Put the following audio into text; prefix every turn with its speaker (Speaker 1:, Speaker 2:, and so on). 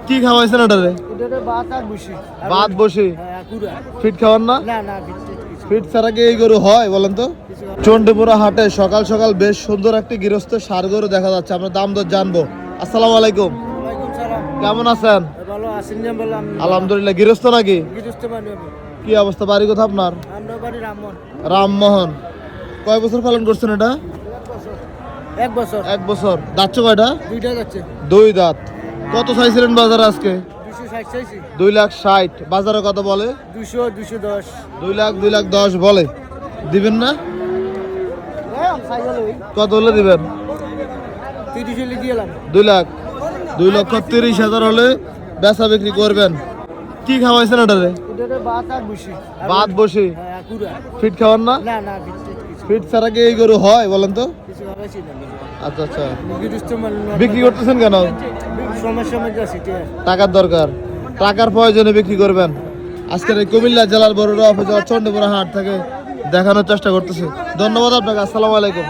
Speaker 1: কি খাওয়াইছেন এটারে?
Speaker 2: এটারে ভাত আর বসি।
Speaker 1: ভাত বসি।
Speaker 2: হ্যাঁ, কুড়া।
Speaker 1: ফিট খাওয়ান না?
Speaker 2: না না কিছু।
Speaker 1: ফিট ছাড়া কি এই গরু হয় বলেন তো? চন্ডিপুরা হাটে সকাল সকাল বেশ সুন্দর একটি গৃহস্থ ষাঁড় গরু দেখা যাচ্ছে। আমরা দাম দর জানবো। আসসালামু আলাইকুম।
Speaker 2: ওয়ালাইকুম সালাম।
Speaker 1: কেমন আছেন?
Speaker 2: ভালো আছেন না বললাম।
Speaker 1: আলহামদুলিল্লাহ। গৃহস্থ নাকি?
Speaker 2: গৃহস্থ বাড়ি আমি।
Speaker 1: কি অবস্থা? বাড়ি কোথা আপনার?
Speaker 2: আমরা বাড়ি রামমোহন।
Speaker 1: রামমোহন। কয় বছর পালন করছেন এটা?
Speaker 2: 1 বছর।
Speaker 1: 1 বছর। দাঁতছে কয়টা?
Speaker 2: দুইটা যাচ্ছে।
Speaker 1: 2 দাঁত। কত চাইছিলেন বাজারে আজকে?
Speaker 2: 260 চাইছি।
Speaker 1: 2,60,000। বাজারে কত বলে?
Speaker 2: 200 210।
Speaker 1: 2,10,000 বলে। দিবেন না? কত হলে দিবেন?
Speaker 2: 30 হলে দিলাম।
Speaker 1: 2,30,000 হলে বেচা বিক্রি করবেন। কি খাওয়াইছেন এটারে?
Speaker 2: এটারে ভাত আর বসি।
Speaker 1: ভাত বসি।
Speaker 2: হ্যাঁ, কুড়া।
Speaker 1: ফিট খাওয়ান না?
Speaker 2: না না কিছু।
Speaker 1: ফিট ছাড়া কি এই গরু হয় বলেন তো?
Speaker 2: কিছু খাওয়াইছি না।
Speaker 1: আচ্ছা আচ্ছা।
Speaker 2: গৃহস্থ মানুষ।
Speaker 1: বিক্রি করতেছেন কেন?
Speaker 2: সমস্যা মধ্যে আছে এটা।
Speaker 1: টাকার দরকার। টাকার প্রয়োজনে বিক্রি করবেন। আজকের এই কুমিল্লা জেলার বড়রা উপজেলার চন্ডিপুরা হাট থেকে দেখানোর চেষ্টা করতেছে। ধন্যবাদ আপনাকে। আসসালামু আলাইকুম।